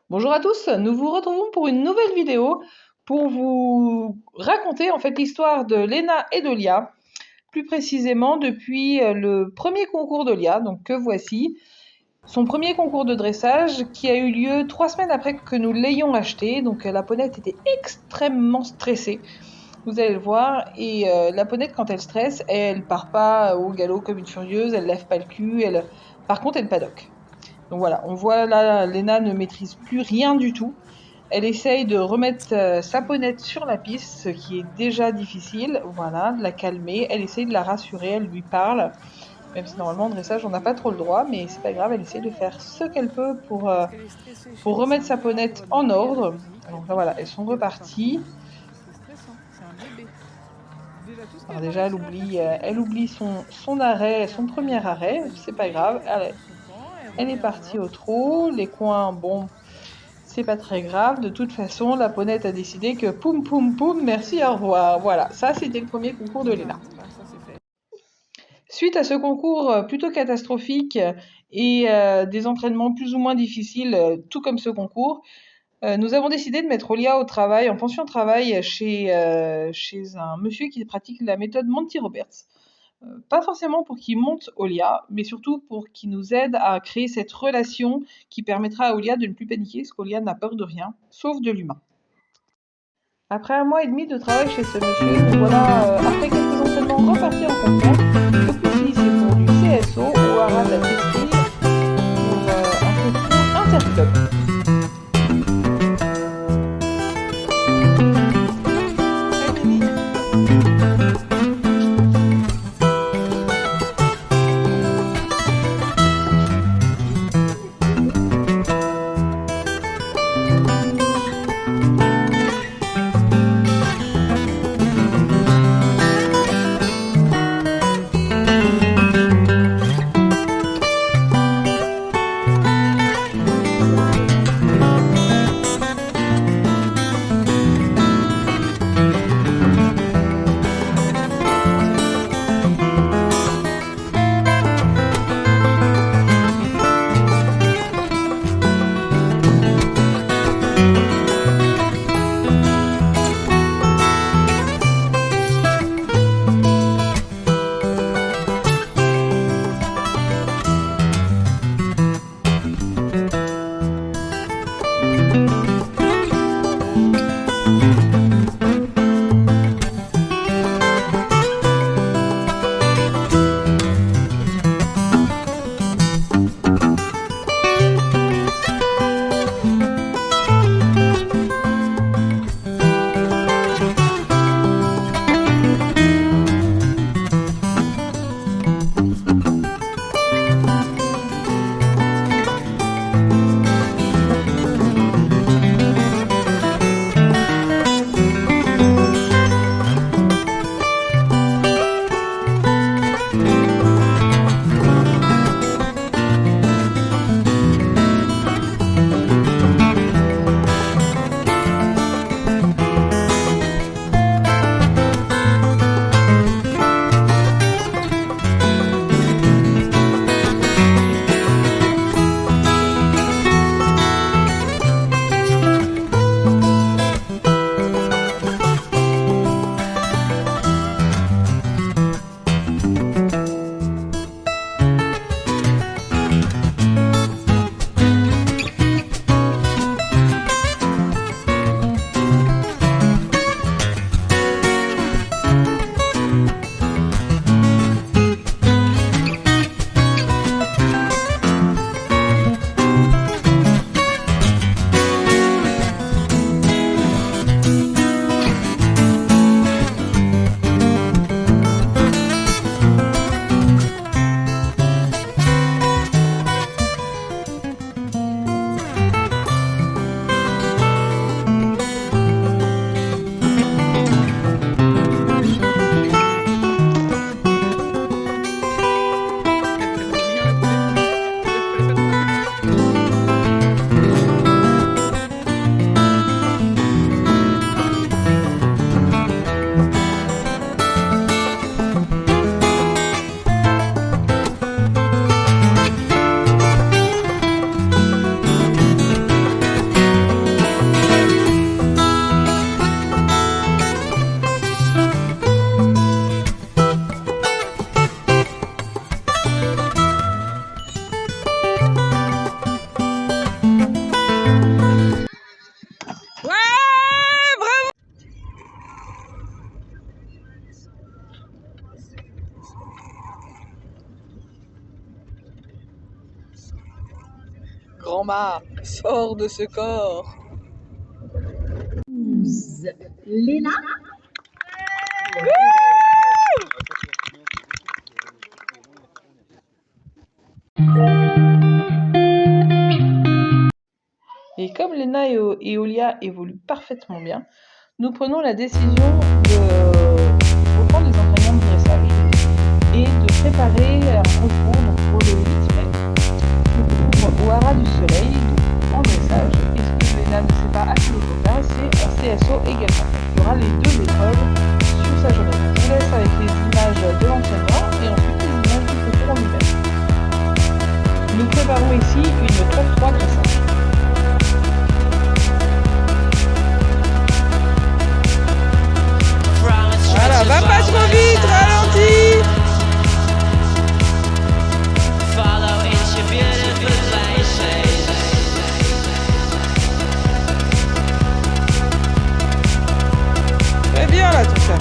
Bonjour à tous, nous vous retrouvons pour une nouvelle vidéo pour vous raconter en fait l'histoire de Léna et de Lia, plus précisément depuis le premier concours de Lia, donc que voici, son premier concours de dressage qui a eu lieu 3 semaines après que nous l'ayons acheté, donc la ponette était extrêmement stressée, vous allez le voir, et la ponette quand elle stresse, elle part pas au galop comme une furieuse, elle lève pas le cul, par contre elle paddock. Donc voilà, on voit là, Léna ne maîtrise plus rien du tout. Elle essaye de remettre sa ponette sur la piste, ce qui est déjà difficile. Voilà, de la calmer. Elle essaye de la rassurer, elle lui parle. Même si normalement en dressage on n'a pas trop le droit, mais c'est pas grave, elle essaye de faire ce qu'elle peut pour remettre sa ponette en ordre. Donc là voilà, elles sont reparties. Alors déjà elle oublie son arrêt, son premier arrêt, c'est pas grave. Elle est partie au trot, les coins, bon, c'est pas très grave. De toute façon, la ponette a décidé que poum poum poum, merci, au revoir. Voilà, ça c'était le premier concours de Léna. Suite à ce concours plutôt catastrophique et des entraînements plus ou moins difficiles, tout comme ce concours, nous avons décidé de mettre Olia au travail, en pension de travail, chez un monsieur qui pratique la méthode Monty Roberts. Pas forcément pour qu'il monte Olia, mais surtout pour qu'il nous aide à créer cette relation qui permettra à Olia de ne plus paniquer, parce qu'Olia n'a peur de rien, sauf de l'humain. Après 1 mois et demi de travail chez ce monsieur, nous voilà, après quelques entraînements, repartis en concours. Ce coup-ci, c'est pour du CSO ou Arad la Testing, pour un concours interclub. format. Sors de ce corps. Léna. Et comme Léna et Olia évoluent parfaitement bien, nous prenons la décision de reprendre les entraînements de dressage et de préparer un concours donc pour le 8 mai. Concours au Haras du Soleil, donc en dressage. Et ce que Léna ne sait pas à quel copain, c'est un CSO également. Il y aura les deux épreuves sur sa journée. Je vous laisse avec les images de l'entraînement et ensuite les images du concours en lui-même. Nous préparons ici une top 3 dressage. Voilà, va pas trop vite, ralentis. Très bien là tout ça.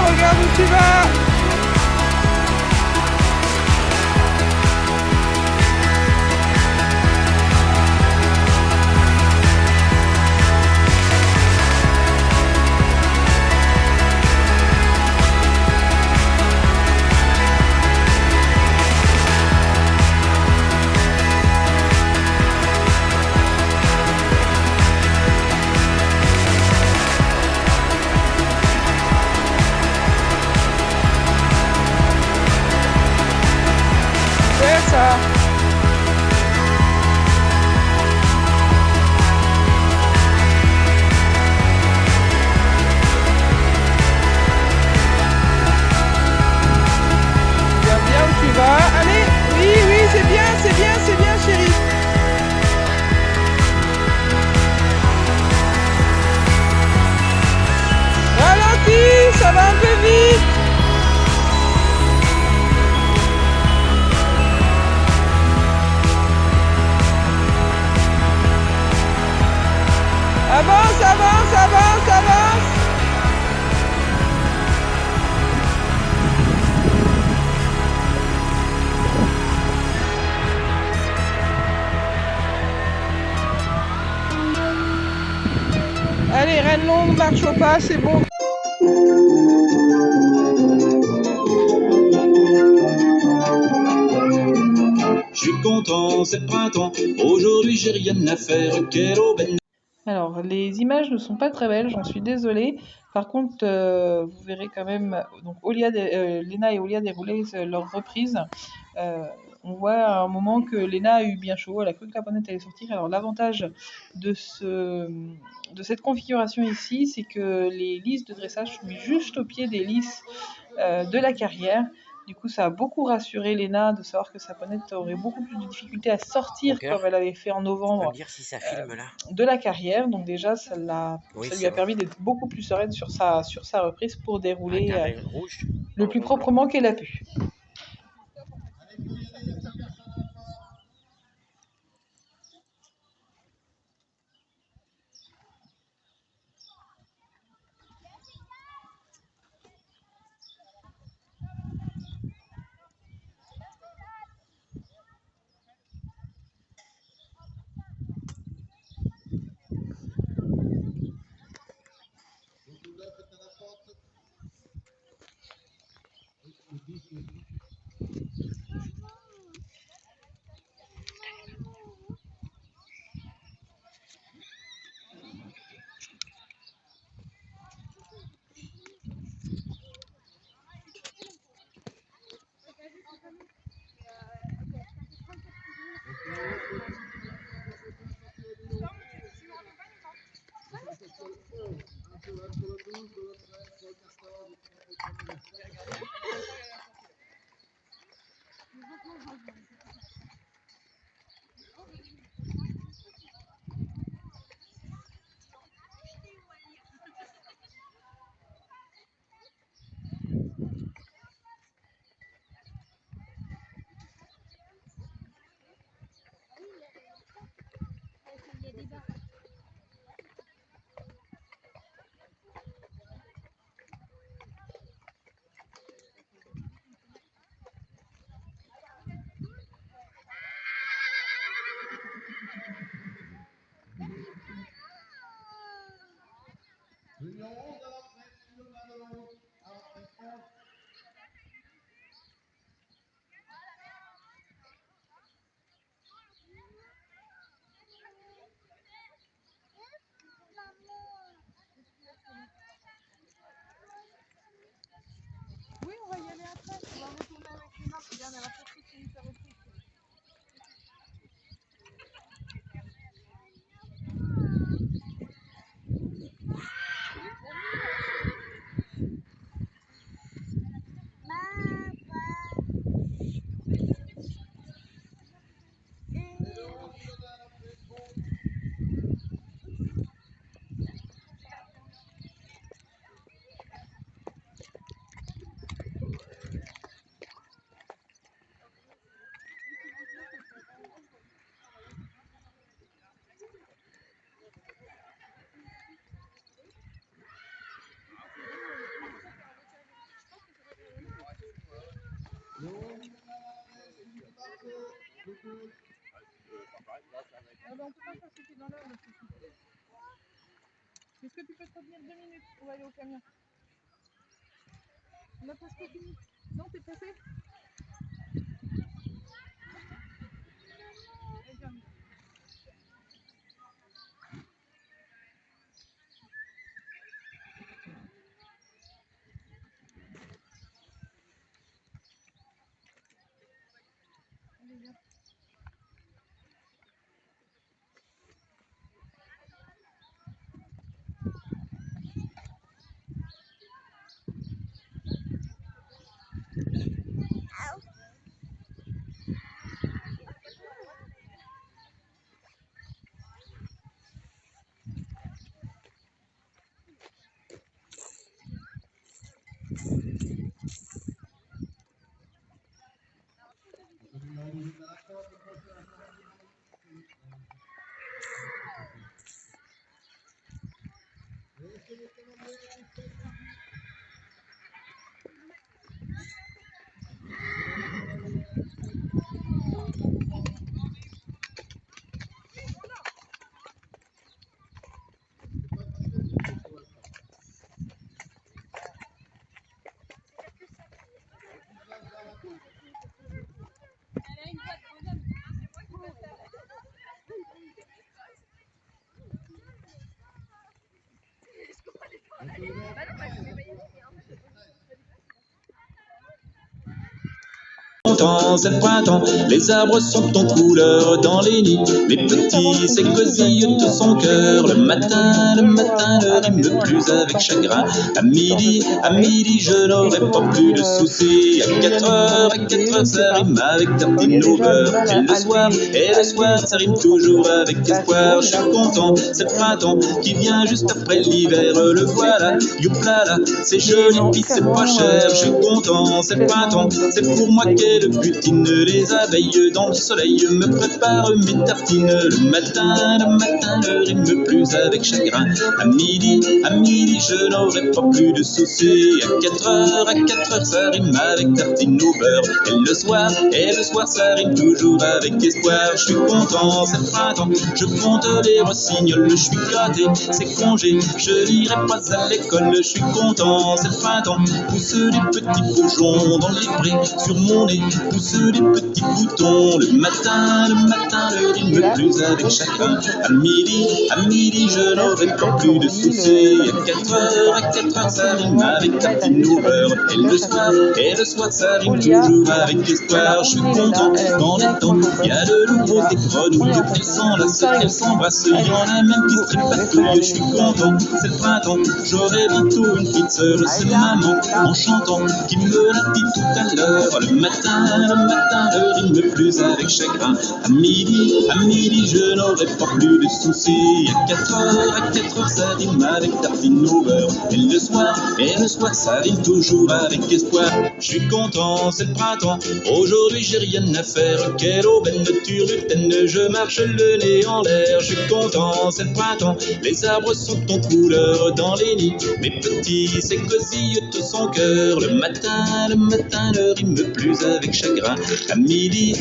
Regarde où tu vas. Ça. Regarde bien où tu vas. Allez, oui, c'est bien, chérie. Ralentis, ça va un peu vite. Avance, avance, avance, avance. Allez, reine longue, marche au pas, c'est bon. Je suis content. content, c'est le printemps. Aujourd'hui j'ai rien à faire, quelle aubaine. Alors, les images ne sont pas très belles, j'en suis désolée. Par contre, vous verrez quand même, donc Léna et Olia dérouler leur reprise. On voit à un moment que Léna a eu bien chaud, elle a cru que la bonnette allait sortir. Alors, l'avantage de cette configuration ici, c'est que les lisses de dressage sont mises juste au pied des lisses de la carrière. Du coup, ça a beaucoup rassuré Léna de savoir que sa bonnette aurait beaucoup plus de difficultés à sortir comme elle avait fait en Tu peux me novembre dire si ça filme là? de la carrière. Donc déjà, ça Oui, lui c'est a bon. permis d'être beaucoup plus sereine sur sa reprise pour Un dérouler carré rouge le en plus rond. proprement qu'elle a pu. Oui, on va y aller après. On va retourner avec les mains. Regarde, elle a pas fait fini sa reprise. Ah ben, on peut pas faire sauter dans l'heure, le souci. Est-ce que tu peux te retenir 2 minutes pour aller au camion? On a presque fini. Non, t'es pressé? Allez, viens. Allez, viens. C'est le printemps, les arbres sont en couleur dans les nids. Les petits s'écosillent de son cœur. Le matin, ne rime plus avec chagrin. À midi, je n'aurai pas plus de soucis. À 4 heures, ça rime avec tartine au beurre. Et le soir, ça rime toujours avec espoir. Je suis content, c'est le printemps qui vient juste après l'hiver. Le voilà, youplala, c'est joli, puis c'est pas cher. Je suis content, c'est le printemps, c'est pour moi qu'elle butine. Les abeilles dans le soleil me préparent mes tartines. Le matin, ne rime plus avec chagrin. À midi, je n'aurai pas plus de soucis. À 4 heures, ça rime avec tartine au beurre. Et le soir, ça rime toujours avec espoir. Je suis content, c'est le printemps, je compte les rossignols. Je suis gâté, c'est congé, je n'irai pas à l'école. Je suis content, c'est le printemps, poussent des petits bourgeons dans les prés. Sur mon nez, poussent des petits boutons. Le matin, ne rime plus avec chacun. À midi, je n'aurai pas plus de soucis. À 4 heures, ça rime avec tartine au beurre. Et le soir, ça rime toujours avec espoir. Je suis content, dans les temps, il y a de nouveau des grenouilles. Elles s'embrassent, il y en a même qui se tripatouillent. Je suis content, c'est le printemps, j'aurai bientôt une petite sœur. C'est maman, en chantant, qui me l'a dit tout à l'heure. Le matin, ne rime plus avec chagrin. À midi, je n'aurai pas plus de soucis. À 4 heures, ça rime avec tartine au beurre. Et le soir, ça rime toujours avec espoir. Je suis content, c'est le printemps, aujourd'hui j'ai rien à faire. Quelle aubaine de turlutaine, je marche le nez en l'air. Je suis content, c'est le printemps, les arbres sont en couleur dans les nids. Mes petits s'écosillent de son cœur. Le matin, ne rime plus avec chagrin. À midi,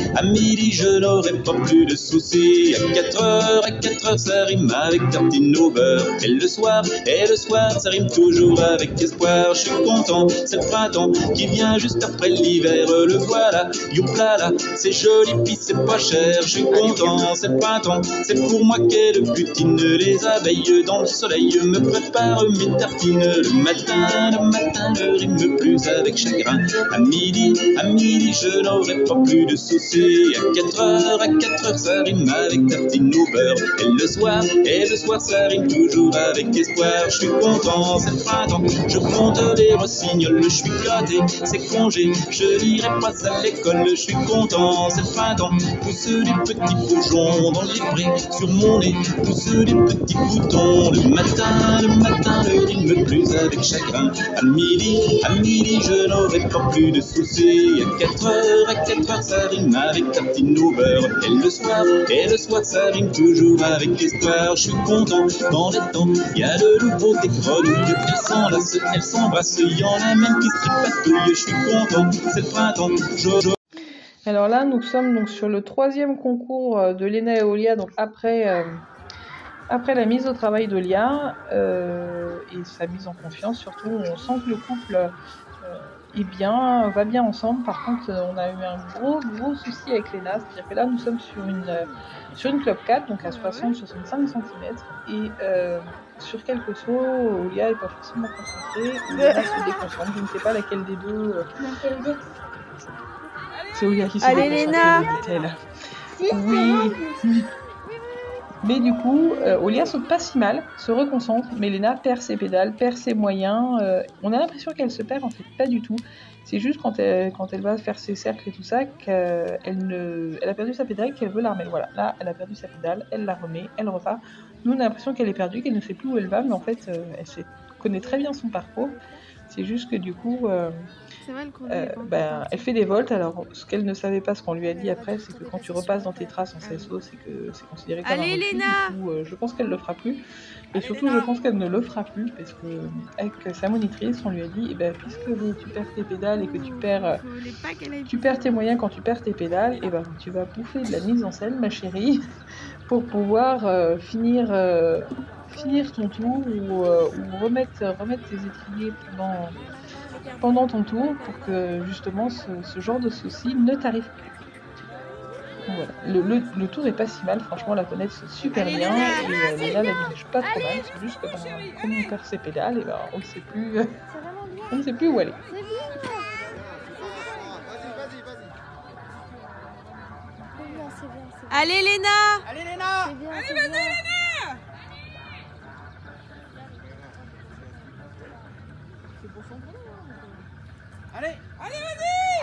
je n'aurai pas plus de soucis. À 4 heures, ça rime avec tartine au beurre. Et le soir, ça rime toujours avec espoir. Je suis content, c'est le printemps qui vient juste après l'hiver. Le voilà, youplala, c'est joli, puis c'est pas cher. Je suis content, c'est le printemps, c'est pour moi qu'elle butine. Les abeilles dans le soleil me préparent mes tartines. Le matin, ne rime plus avec chagrin. À midi, je n'aurai pas plus de soucis. À 4 heures, ça rime avec tartine au beurre. Et le soir, ça rime toujours avec espoir. Je suis content, c'est le printemps, je compte les rossignols. Je suis gâté, c'est congé, je n'irai pas à l'école. Je suis content, c'est le printemps, poussent des petits bourgeons dans les prés. Sur mon nez, poussent des petits boutons. Le matin, ne rime plus avec chagrin. À midi, je n'aurai pas plus de soucis. À 4 heures, ça rime avec tartine au beurre. Et le soir, ça rime toujours avec espoir. Je suis content, dans les temps, il y a de nouveau des grenouilles. Elles s'embrassent, il y en a même qui se tripatouillent. Je suis content, c'est le printemps, Alors là, nous sommes donc sur le 3e concours de Léna et Olia, donc après la mise au travail d'Olia et sa mise en confiance. Surtout, on sent que le couple va bien ensemble. Par contre, on a eu un gros souci avec Léna, c'est-à-dire que là, nous sommes sur une club 4, donc à 60-65 cm, et sur quelques sauts, Olia n'est pas forcément concentrée, ou Léna se déconcentre. Je ne sais pas laquelle des deux. C'est Olia qui se déconcentre, dit-elle. Oui. Mais du coup, Olia saute pas si mal, se reconcentre, mais Léna perd ses pédales, perd ses moyens. On a l'impression qu'elle se perd, en fait, pas du tout. C'est juste quand elle va faire ses cercles et tout ça, elle a perdu sa pédale, qu'elle veut la remettre. Voilà, là, elle a perdu sa pédale, elle la remet, elle repart. Nous, on a l'impression qu'elle est perdue, qu'elle ne sait plus où elle va, mais en fait, elle connaît très bien son parcours. C'est juste que du coup, elle fait des volts. Alors, ce qu'elle ne savait pas, ce qu'on lui a dit après, c'est que quand tu repasses dans tes traces en CSO, c'est que c'est considéré comme un refus. Du coup, je pense qu'elle le fera plus. Et surtout, je pense qu'elle ne le fera plus, parce que avec sa monitrice, on lui a dit, puisque tu perds tes pédales et que tu perds tes moyens quand tu perds tes pédales, tu vas bouffer de la mise en scène, ma chérie, pour pouvoir finir ton tour ou remettre tes étriers pendant ton tour, pour que justement ce genre de soucis ne t'arrive plus. Donc voilà, le tour est pas si mal, franchement la connaître c'est super Allez, bien, Léna, et Léna la dirige pas trop mal, c'est juste que comme on perd ses pédales, et ben on ne sait plus, C'est vraiment bien. on ne sait plus où aller. C'est bien. C'est bien, c'est bien, c'est bien. Allez Léna. Allez Léna. C'est bien, c'est bien. Allez.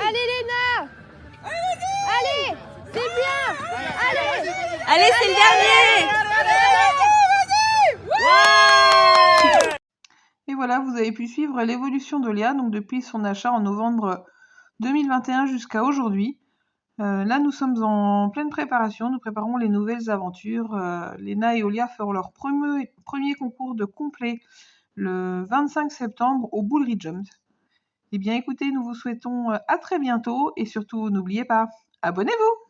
Allez Léna. Allez, c'est bien. Allez. Allez, c'est le dernier. Et voilà, vous avez pu suivre l'évolution de Léa, donc depuis son achat en novembre 2021 jusqu'à aujourd'hui. Là, nous sommes en pleine préparation, nous préparons les nouvelles aventures. Léna et Olia feront leur premier concours de complet le 25 septembre au Bullry Jump. Eh bien écoutez, nous vous souhaitons à très bientôt, et surtout n'oubliez pas, abonnez-vous!